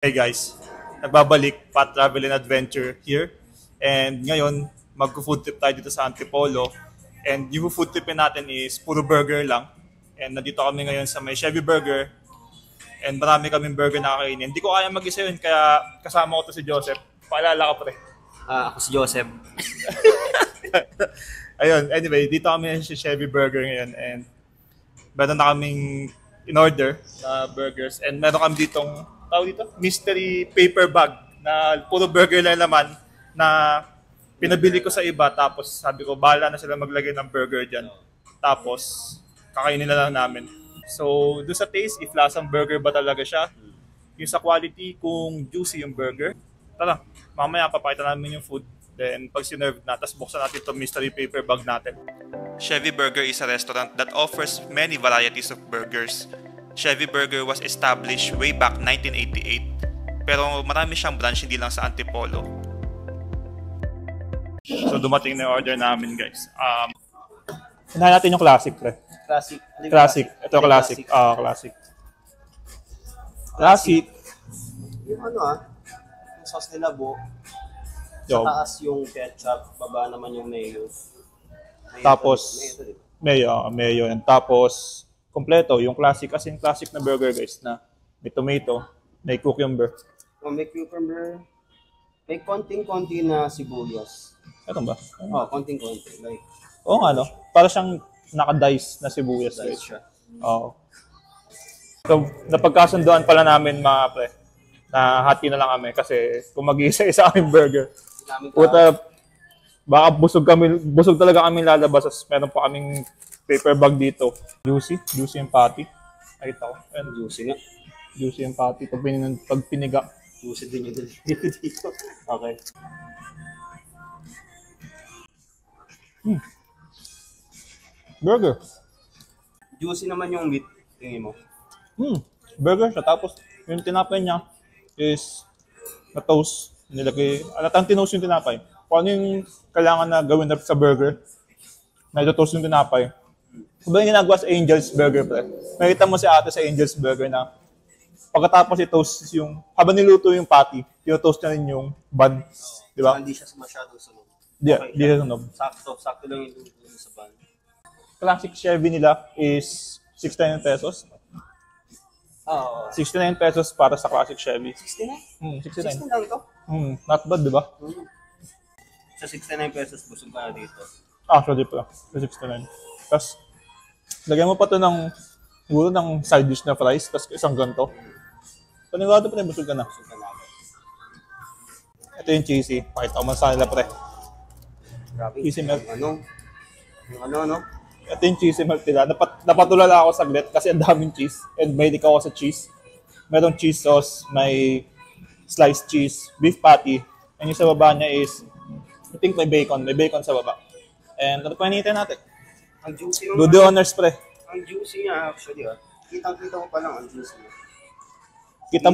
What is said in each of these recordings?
Hey guys, nagbabalik Pat Travel and Adventure here. And ngayon, mag-food trip tayo dito sa Antipolo. And yung food tripin natin is puro burger lang. And nandito kami ngayon sa may Chevy Burger. And marami kaming burger na kakainin. Hindi ko kaya mag-isa yun, kaya kasama ko to si Joseph. Paalala ka pre. Ako si Joseph. Ayun, anyway, dito kami sa Chevy Burger ngayon. And meron na kaming in-order na burgers. And meron kami ditong tawag dito, mystery paper bag na puro burger lang laman na pinabili ko sa iba, tapos sabi ko bahala na sila maglagay ng burger dyan, tapos kakainin na lang namin. So doon sa taste, if lasang burger ba talaga siya, yung sa quality, kung juicy yung burger. Tara, mamaya papakita namin yung food, then pag sinerve na, tapos buksan natin itong mystery paper bag natin. Chevy Burger is a restaurant that offers many varieties of burgers. Chevy Burger was established way back 1988, pero marami siyang branch, hindi lang sa Antipolo. So dumating na yung order namin, guys. Hinahan natin yung classic, pre. Classic. Classic. Ito classic. Classic. Classic. Yung yung sauce nila buo. Yo. Sa taas yung ketchup, baba naman yung mayo. Tapos, mayo. And tapos, kompleto, yung classic, kasi yung classic na burger, guys, na may tomato, may cucumber. May cucumber, may konting-konti na sibuyas. Ito ba? Konting-konti. Like, Oo nga, no? Para siyang naka-dice na sibuyas, size guys. siya. Oo. So, napagkasunduan pala namin, mga pre, na hati na lang kami kasi kung mag-isa-isa kaming burger. Puta, baka busog talaga kami lalabas, as meron pa kaming paper bag dito. Juicy yung patty. Nakita ko. And Juicy nga. juicy yung patty. Pag piniga. Juicy din yung dito. Okay. Burger. Juicy naman yung meat. Tingin mo. Burger siya. Tapos yung tinapay niya is na toast. Nilagay. Alatang tinoast yung tinapay. Kung ano yung kailangan na gawin na sa burger, medyo toast yung tinapay. Kung ba yung ginagawa sa Angel's Burger, pre? Nakita mo si ate sa Angel's Burger na pagkatapos i-toast yung, habang niluto yung patty, tino-toast na rin yung bun. Di ba? Hindi siya masyadong sunog. Di siya sunog. Sakto lang yung luto sa bun. Classic Chevy nila is 69 pesos. Oo. 69 pesos para sa Classic Chevy. 69? 69. 69 lang to? Not bad, di ba? Sa 69 pesos, busog ka na dito. Actually pala, sa 69. Tapos, lagyan mo pa ito ng side dish na fries, tapos isang ganito. Panigado pa rin, busog ka na. Busog ka na agad. Ito yung cheesy. Pakita ko man sa nila, pre. Grabe. Cheesy milk. Yung ano? Ito yung cheesy milk nila. Napatulala ako saglit kasi ang daming cheese. And may ako sa cheese. Merong cheese sauce, may sliced cheese, beef patty. And yung sa baba niya is, I think may bacon. May bacon sa baba. And ano pa hinihintay natin? Ang juicy Do the honors, pre. Ang juicy niya actually Kitang-kita ko pa lang ang juicy niya. Kita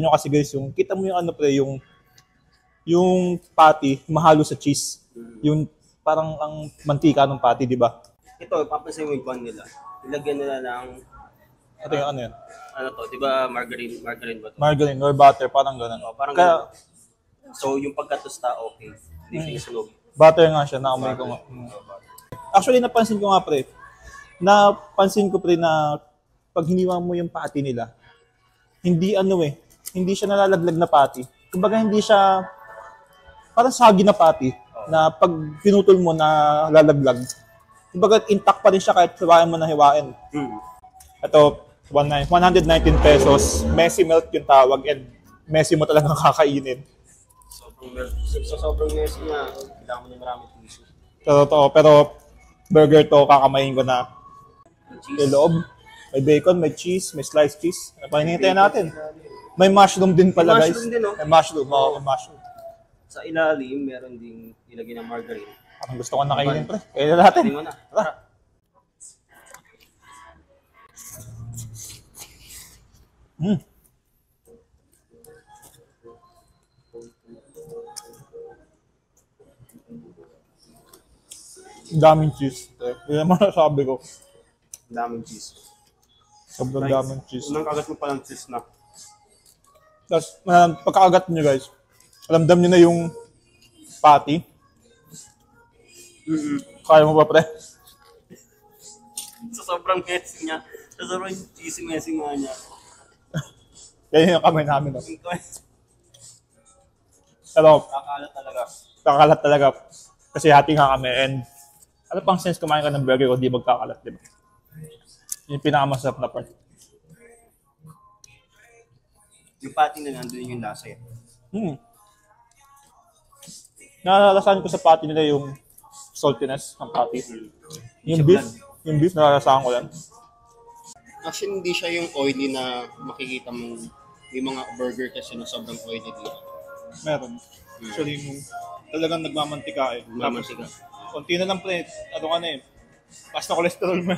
nyo kasi guys, kita mo yung ano pre, yung patty, mahalo sa cheese. Yung parang ang mantika ng patty, di ba? Ito, papansin mo yung bun nila. Ilagyan nila ng Ito yung ano yun? ano to, di ba margarine ba to? Margarine or butter, parang ganun. Parang Kaya, ganun. So yung pagkatusta, okay. Hindi siya sunog. butter nga siya, naamoy ko nga. Actually, napansin ko nga pre, na pag hiniwa mo yung patty nila, hindi siya nalalaglag na patty. Kumbaga hindi siya, parang sagi na patty, na pag pinutol mo na lalaglag. Kumbaga intact pa rin siya kahit hiwain mo na hiwain. Ito, 119 pesos, messy milk yung tawag, and messy mo talagang kakainin. Sobrang messy niya, kailangan mo na maraming tissue. Pero burger to, kakamayin ko na. May loob, may bacon, may cheese, may sliced cheese. Ano pa hinihintay natin? May mushroom din pala, guys. Mushroom din, no? May mushroom, may mushroom. Sa ilalim, meron ding ilagay ng margarine. Parang gusto ko na kainin, pre. Kaya natin. Hindi mo na. Tara. Daming cheese. Yan ang masasabi ko. Daming cheese. Sobrang daming cheese. Unang kagat mo palang cheese na. Tapos, pagkakagat nyo guys, alamdam nyo na yung patty. Kaya mo ba, pre? Sa sobrang messy niya. Sa sobrang cheesy messy nga niya. Yan yung kamay namin. No? Pero, Kakalat talaga. kakalat talaga. Kasi hati nga kami. And, ano pang sense kumain ka ng burger kung di magkakalat, di ba? Yung pinakamasarap na part. Yung patty na nandun yung lasa eh. Nalalasahan ko sa patty nila yung saltiness ng patty. Yung beef nalalasahan ko lang. Actually, hindi siya yung oily na makikita mo yung mga burger kasi na sobrang oily dito. Meron. Actually, talagang nagmamantika eh. Mamantika. Konti na lang pre, ano ka na eh. Taas na cholesterol mo.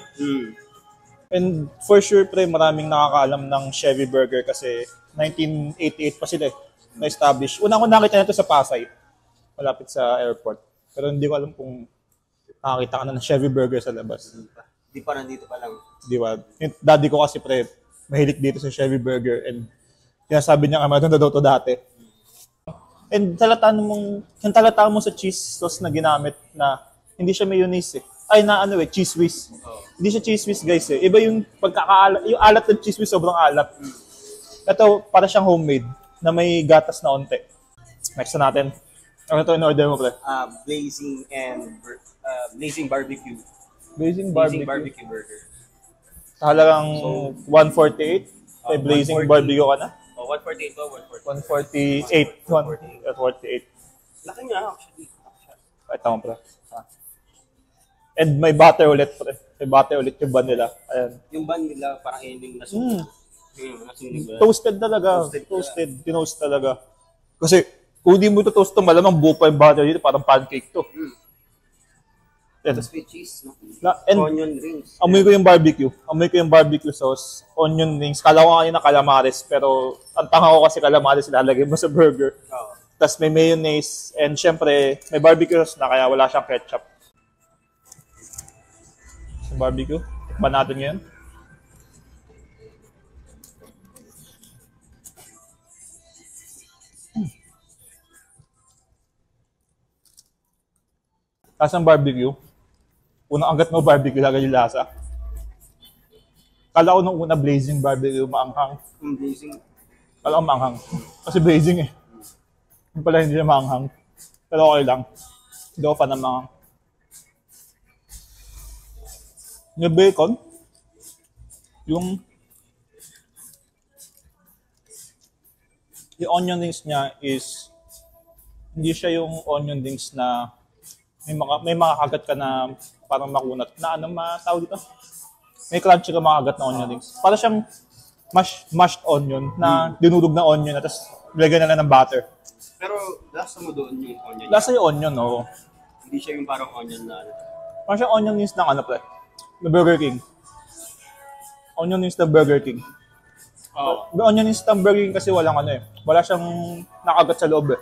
And for sure pre, maraming nakakaalam ng Chevy Burger kasi 1988 pa sila eh, na-establish. Una ko nakita na ito sa Pasay, malapit sa airport. Pero hindi ko alam kung nakakita ka na ng Chevy Burger sa labas. Di pa nandito pa lang. Di ba? Yung daddy ko kasi pre, mahilig dito sa Chevy Burger and sinasabi niya nga, mayroon na daw to dati. And talataan mo sa cheese sauce na ginamit na hindi siya mayonnaise eh. Ay na ano eh, cheese whiz. Hindi siya cheese whiz guys eh. Iba yung pagkakaalat, yung alat ng cheese whiz sobrang alat. Ito, para siyang homemade na may gatas na onte. Next na natin. Ano ito in-order mo pre? Blazing barbecue. Blazing Barbecue burger. Sa halagang 148. May blazing 140. barbecue ka na? Oh, 148 ba? 148. 148. Laki niya actually. Ito mo pre. And may butter ulit pre. May butter ulit yung bun nila. Ayan. Yung bun nila parang ending na sunog. Nasunog ba? Toasted talaga. Toasted Toasted. Tinoast talaga. Kasi kung di mo ito toast ito, malamang buo pa yung butter dito. Parang pancake to. And, Tapos with cheese, no? and Onion rings. amoy ko yung barbecue. Amoy ko yung barbecue sauce. Onion rings. Kala ko kanina calamares. Pero ang tanga ko kasi calamares ilalagay mo sa burger. Oo. Tapos may mayonnaise. And syempre, may barbecue sauce na kaya wala siyang ketchup. Sa barbecue. Tikman natin ngayon. Tapos ang barbecue, unang agad mo barbecue, lagay yung lasa. Kala ko nung una blazing barbecue, maanghang. Blazing. Kala ko maanghang. Kasi blazing eh. Yung pala hindi siya maanghang. Pero okay lang. Hindi ako fan ng maanghang. Yung bacon, yung onion rings niya is hindi siya yung onion rings na may makakagat ka na parang makunat. Na ano matawag dito? May crunchy ka makagat na onion rings. Para siyang mashed onion na dinudog na onion na tapos lagyan na lang ng butter. Pero lasa mo doon yung onion. Lasa yung onion, oo. Hindi siya yung parang onion na ano. Parang siyang onion rings ng ano pre? Na Burger King. Onion rings ng Burger King. Oo. Onion rings ng Burger King kasi walang ano eh. Wala siyang nakagat sa loob eh.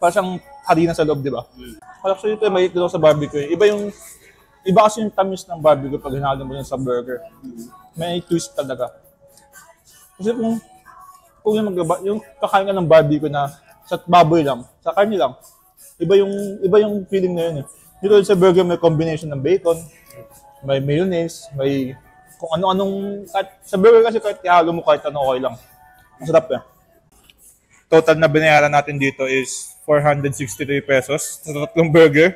Parang siyang harina sa loob, di ba? Actually, ito may dito sa barbecue. Iba kasi yung tamis ng barbecue pag hinalo mo yun sa burger. May twist talaga. Kasi kung yung kakain ka ng barbecue na sa baboy lang, sa karne lang, iba yung feeling na yun eh. Dito sa burger may combination ng bacon, may mayonnaise, may kung ano-anong, sa burger kasi kahit ihalo mo kahit ano okay lang. Masarap eh. Total na binayaran natin dito is 463 pesos sa tatlong burger.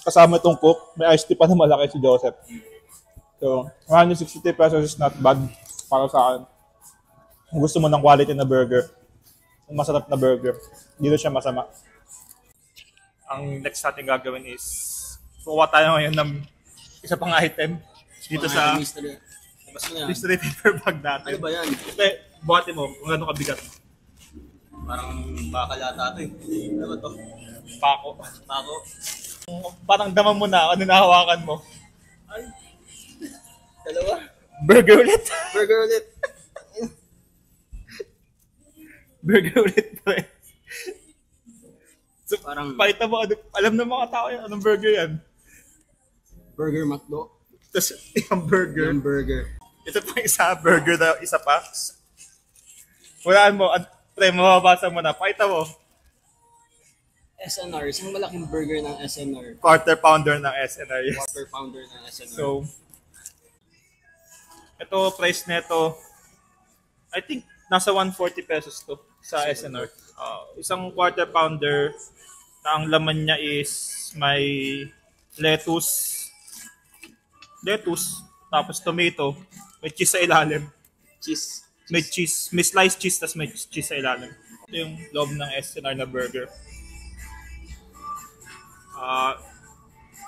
Kasama itong cook, may iced tea pa na malaki si Joseph. So, 163 pesos is not bad para sa akin. Kung gusto mo ng quality na burger, masarap na burger, dito siya masama. Ang next natin gagawin is, kuha tayo ngayon ng isa pang item dito sa mystery paper bag natin. Ano ba yan? Ito, buhati mo kung gano'ng kabigat. Parang bakal ata ito eh. Ano ba ito? Pako. Pako. Parang daman mo na, ano nahawakan mo. Ay. Dalawa. Burger ulit. Burger ulit. Burger ulit pre. So, Parang pakita mo, alam ng mga tao yan, anong burger yan. Burger McDo. Tapos, yung burger. Yung burger. Ito pa isa, burger na isa pa. Walaan mo, Pre, mababasa mo na. Pakita mo. SNR, isang malaking burger ng SNR. Quarter pounder ng SNR. Yes. Quarter pounder ng SNR. So, ito, price nito, I think, nasa 140 pesos to sa SNR. Isang quarter pounder na ang laman niya is may lettuce, tapos tomato, may cheese sa ilalim. Cheese. May cheese, may sliced cheese, tapos may cheese sa ilalim. Ito yung loob ng SNR na burger.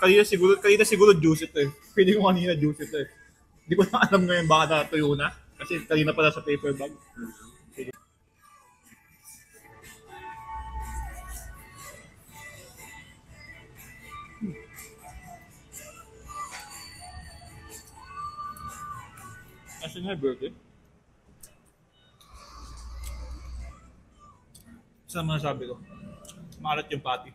Kanina siguro juice ito eh. Pwede ko kanina juice ito eh. Hindi ko na alam ngayon baka natuyo na. Kasi kanina pala sa paper bag. Kasi nga burger. Saan masasabi ko? Maalat yung patty.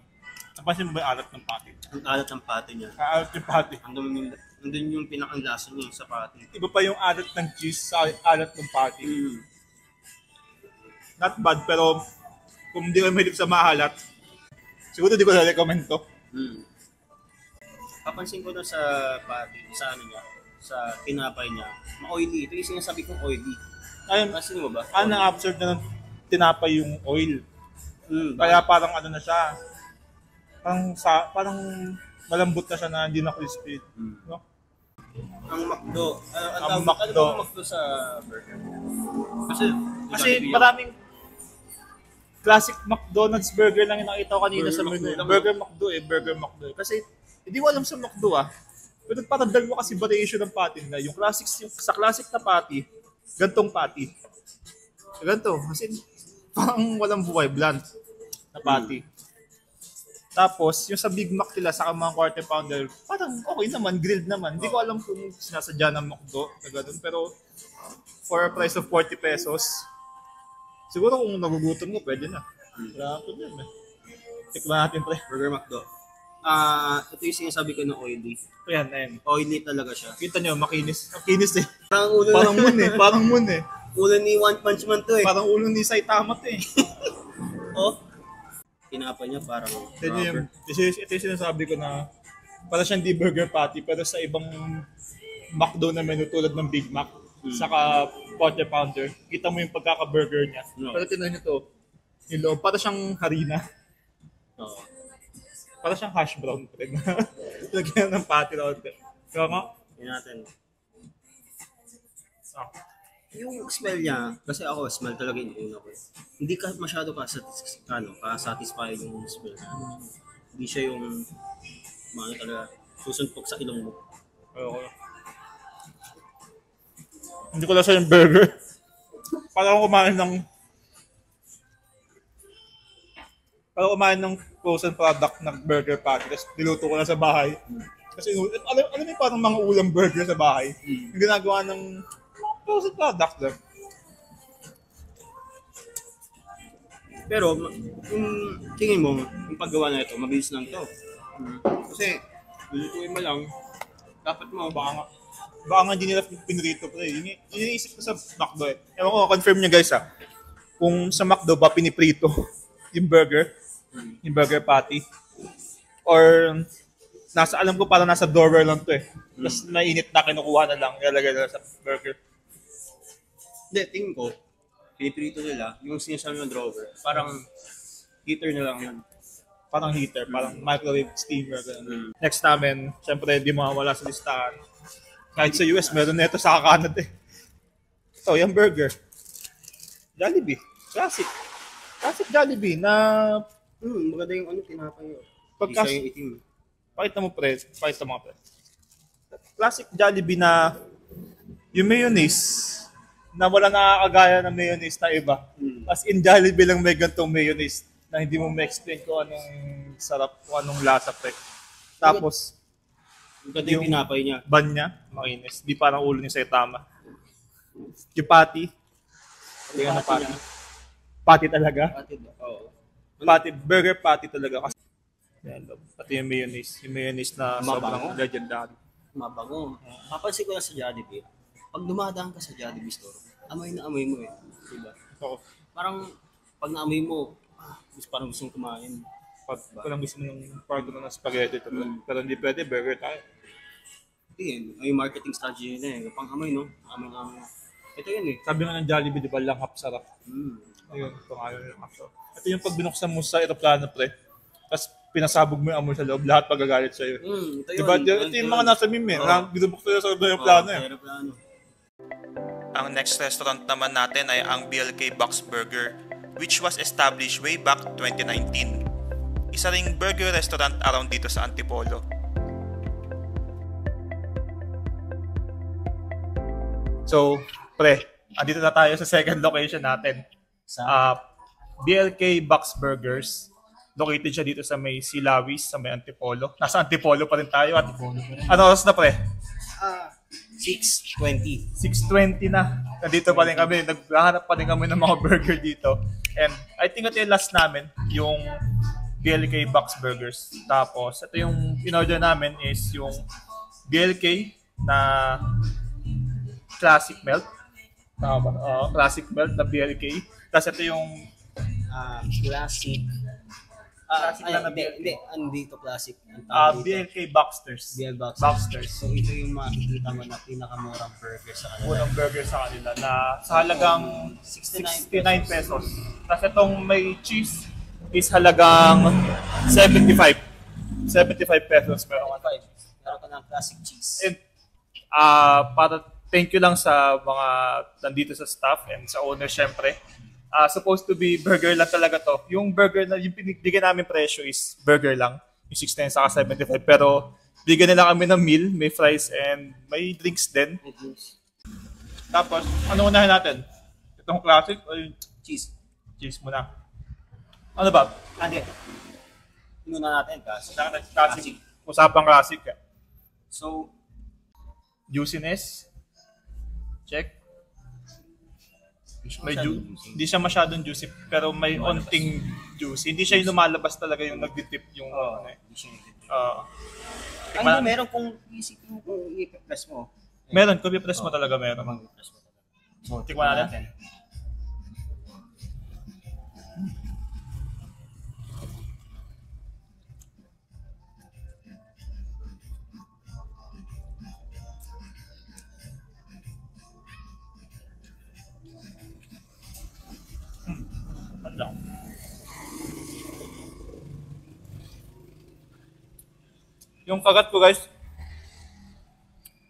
Napansin mo ba yung alat ng patty? Ang alat ng patty niya. Alat yung patty. Andun yung pinakang-lasa niya sa patty. Iba pa yung alat ng cheese sa alat ng patty. Not bad, pero kung hindi ka mahilig sa maalat, siguro di ko na-recommend to. Papansin ko na sa patty, sa ano niya, sa tinapay niya, ma-oily. Ito yung sinasabi kong oily. Ayun, Pansin mo ba? na-absorb na ng tinapay yung oil. Kaya parang ano na siya, parang malambot na siya na hindi na crispy. No? Ang McDo. Ang McDo. Ano McDo sa burger? Kasi maraming classic McDonald's burger lang yung nakita ko kanina sa menu. Burger McDo eh. Kasi hindi ko alam sa McDo pero parang dalawa kasi variation ng patty na. Yung sa classic na patty, gantong patty. Ganto. Kasi parang walang buhay, bland na patty. Tapos, yung sa Big Mac nila sa mga quarter pounder, parang okay naman, grilled naman. Hindi ko alam kung sinasadya ng McDo na ganun. Pero, for a price of 40 pesos, siguro kung nagugutom mo, pwede na. Wala ka problem eh. Tikman natin, pre. Burger McDo. Ito yung sinasabi ko na oily. Ayan. Oily talaga siya. Kita nyo, makinis. Makinis eh. Parang ulo Parang moon eh. ulo ni One Punch Man to eh. Parang ulo ni Saitama to eh. Oh. Tinapay niya parang rubber. Ito yung sinasabi ko na para siyang di burger patty pero sa ibang McDo na menu tulad ng Big Mac saka quarter pounder, kita mo yung pagkaka-burger niya. No. Pero tingnan nyo to, yung loob, para siyang harina. Oo. Para siyang hash brown. Lagyan ng patty na konti. Kaya nga, Tingnan natin. Yung smell niya, kasi ako, smell talaga yung una ko. Hindi ka masyado ka-satisfy yung smell niya. Hindi siya yung talaga susuntok sa ilong mo. ayoko. Hindi ko lang siya yung burger. Parang kumain ng frozen product ng burger patty tapos niluto ko na sa bahay. Kasi alam mo parang mga ulam burger sa bahay. Yung ginagawa ng frozen product lang. Pero, yung tingin mo, yung paggawa na ito, mabilis lang to. Kasi, lulutuin mo lang, dapat mo, Baka nga hindi nila pinrito pa eh. Yun yung iniisip ko sa McDo eh. Ewan ko, confirm nyo guys kung sa McDo ba piniprito yung burger patty. Or alam ko parang nasa drawer lang to eh. Tapos mainit na kinukuha na lang, ilalagay na sa burger. hindi, tingin ko, piniprito nila, yung sinasabi ng drawer, parang heater na lang yun. Parang heater, parang microwave steamer. Ganun. Next namin, syempre di mawawala sa listahan. Kahit sa US, meron na ito sa Canada eh. Ito, yung burger. Jollibee. Classic Jollibee na Maganda yung tinapay yun. Pagkas- Isa yung itim. pakita mo pre. Classic Jollibee na yung mayonnaise na wala nakakagaya ng mayonnaise na iba. As in Jollibee lang may gantong mayonnaise na hindi mo ma-explain kung anong sarap, kung anong lasa pre. Tapos, Maganda yung tinapay niya. ban niya, makinis. Di parang ulo ni Saitama. Yung patty. Hindi ka na patty. Patty talaga. Oo. Patty, burger patty talaga. Kasi, yan, pati yung mayonnaise. Yung mayonnaise na Mabango. sobrang legendary. Mabango. Papansin ko na sa Jollibee, pag dumadaan ka sa Jollibee store, amoy na amoy mo eh. Diba? So, Parang pag naamoy mo, parang gusto mong kumain. Parang gusto mo ng part ng spaghetti. Pero hindi pwede, burger tayo. Hindi, may marketing strategy nila eh. Pang amoy, no? Amoy nga. Ito yun eh. Sabi nga ng Jollibee, di ba, langhap sarap. Ayun, pangalan yung langhap sarap. Ito yung pag binuksan mo sa aeroplano, pre. Tapos pinasabog mo yung amoy sa loob, lahat magagalit sa'yo. Ito yun. Diba? Ito yung mga nasa meme eh. Binubuksan sa aeroplano eh. Aeroplano. Ang next restaurant naman natin ay ang BLK Box Burger, which was established way back 2019. Isa ring burger restaurant around dito sa Antipolo. So, pre, andito na tayo sa second location natin. BLK Box Burgers. Located siya dito sa may Silawis, sa may Antipolo. Nasa Antipolo pa rin tayo. At ano oras na, pre? 6:20. 6:20 na. Nandito pa rin kami. Naghahanap pa rin kami ng mga burger dito. And I think ito yung last namin, yung BLK Box Burgers. Tapos, ito yung in-order namin is yung BLK na Classic Melt. Tama ba? Classic Melt na BLK. Tapos ito yung Classic. Classic na na Hindi, andito classic. BLK Boxsters. BL Box. Boxsters. So ito yung makikita mo na pinakamurang burger sa kanila. Unang burger sa kanila na sa halagang 69 pesos. Tapos itong may cheese is halagang 75. 75 pesos. Pero Meron ka ng classic cheese. And para thank you lang sa mga nandito sa staff and sa owner syempre. Supposed to be burger lang talaga to. Yung burger na yung binigyan namin presyo is burger lang. Yung 69 saka 75. Pero bigyan nila kami ng meal, may fries and may drinks din. Tapos, ano unahin natin? Itong classic o yung Cheese. cheese muna? Ano ba? Hindi. Muna natin kasi. Classic. Usapang classic. So, Juiciness. Check. Hindi siya masyadong juicy pero may onting juicy. Hindi siya yung lumalabas talaga yung nagtitip yung hindi meron kung isipin mo kung i-press mo. Meron, kung i-press mo talaga meron. So, Tikman natin. Yung kagat ko guys,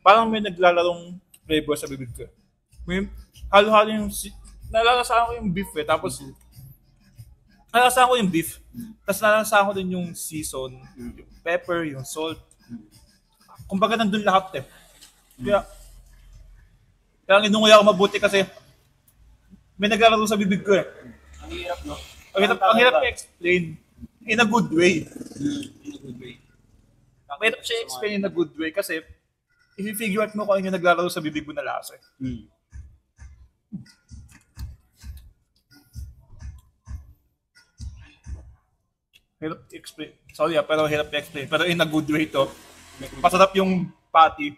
parang may naglalarong flavor sa bibig ko. May halo-halo yung, nalalasahan ko yung beef eh, tapos nalalasahan ko yung beef, tapos nalalasahan ko din yung season, yung pepper, yung salt. Kumbaga nandun lahat eh. Kaya inunguya ako mabuti kasi may naglalaro sa bibig ko eh. Ang hirap, no? Ang hirap i-explain in a good way. In a good way. Mahirap siya explain in a good way kasi i-figure out mo kung ano yung naglalaro sa bibig mo na lasa. Hirap i-explain. Sorry pero hirap i-explain. Pero in a good way to. Masarap yung patty.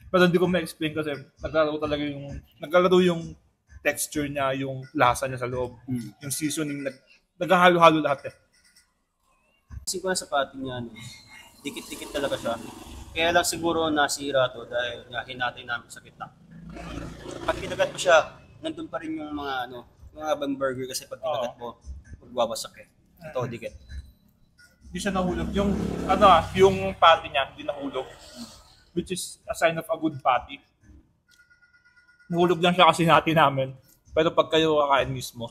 Pero hindi ko ma-explain kasi naglalaro yung texture niya, yung lasa niya sa loob. Yung seasoning, naghahalo-halo lahat eh. Kasi ko sa patty niya, dikit-dikit talaga siya. Kaya lang siguro nasira to dahil hinatay namin sa gitna. Pag kinagat mo siya, nandun pa rin yung mga mga ibang burger kasi pag kinagat mo, magwawasak eh. Ito, dikit. Hindi siya nahulog. Yung patty niya, hindi nahulog. Which is a sign of a good patty. Nahulog lang siya kasi hati namin. Pero pag kayo kakain mismo,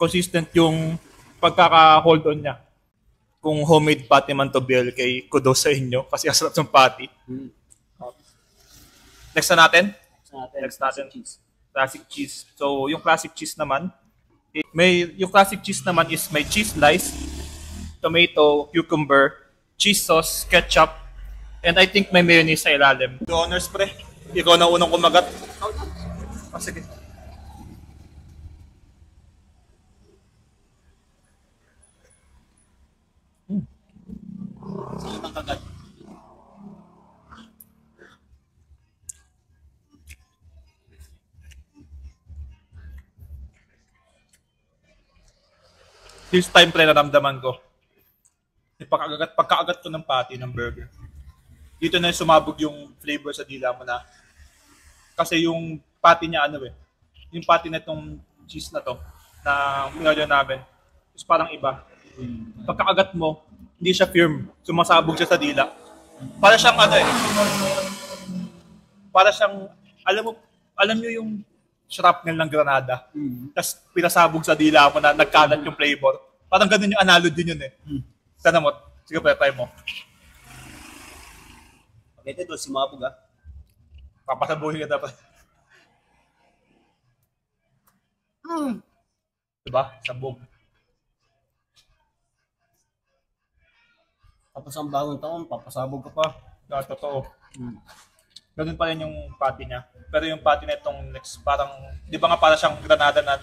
consistent yung pagkaka-hold on niya. Kung homemade patty man to BLK, kudos sa inyo kasi asarap ng patty. Next na natin? Next natin. Classic cheese. So, yung classic cheese naman, yung classic cheese naman is may cheese slice, tomato, cucumber, cheese sauce, ketchup, and I think may mayonnaise sa ilalim. The honors, pre. Ikaw na unang kumagat. Sige. Sino bang kagat? This time pre naramdaman ko. Yung pagkaagat ko ng patty ng burger. Dito na sumabog yung flavor sa dila mo na. Kasi yung patty niya yung patty na itong cheese na to na pinagyan namin is parang iba. Pagkaagat mo, hindi siya firm. Sumasabog siya sa dila. Para siyang para siyang, alam nyo yung shrapnel ng Granada. Tapos pinasabog sa dila mo na nagkalat yung flavor. Parang ganun yung analogy yun eh. Sana mo. Sige pa, try mo. Okay, ito, sumabog ah. Papasabuhin ka dapat. Diba? Sabog. Tapos ang bagong taon, papasabog ka pa. Totoo. Ganun pa rin yung patty niya. Pero yung patty na itong next, parang, di ba nga para siyang Granada na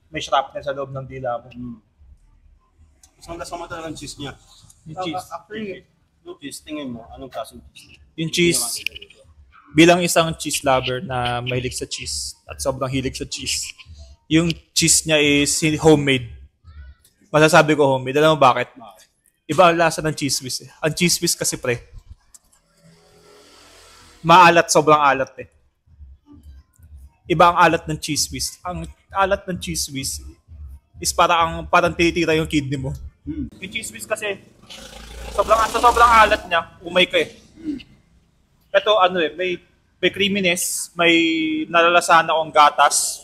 may shrapnel sa loob ng dila mo. Isang kasama talaga ng cheese niya. Yung cheese. Actually, yung cheese, tingin mo, anong klaseng cheese? Yung cheese, bilang isang cheese lover na mahilig sa cheese at sobrang hilig sa cheese, yung cheese niya is homemade. Masasabi ko homemade. Alam mo bakit? Iba ang lasa ng cheese whiz eh. Ang cheese whiz kasi pre, maalat, sobrang alat eh. Iba ang alat ng cheese whiz. Ang alat ng cheese whiz is parang titira yung kidney mo. Yung cheese whiz kasi, sobrang alat niya, umay ka eh. Ito may creaminess, may nalalasahan akong gatas.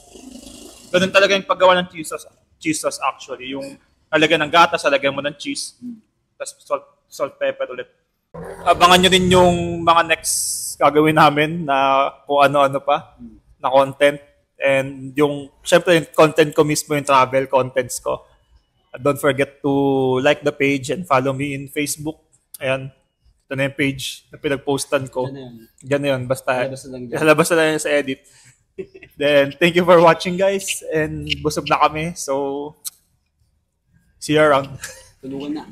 Ganun talaga yung paggawa ng cheese sauce actually. Yung lalagyan ng gatas, lalagyan mo ng cheese. Tapos salt, pepper ulit. Abangan nyo rin yung mga next gagawin namin na kung ano-ano pa na content. And syempre yung content ko mismo, yung travel contents ko. Don't forget to like the page and follow me in Facebook. Ayan. Ito na yung page na pinag-postan ko. Diyan na yun. Basta lalabas na lang yan sa edit. Then, thank you for watching guys. And busog na kami. So, see you around. Tulungan na.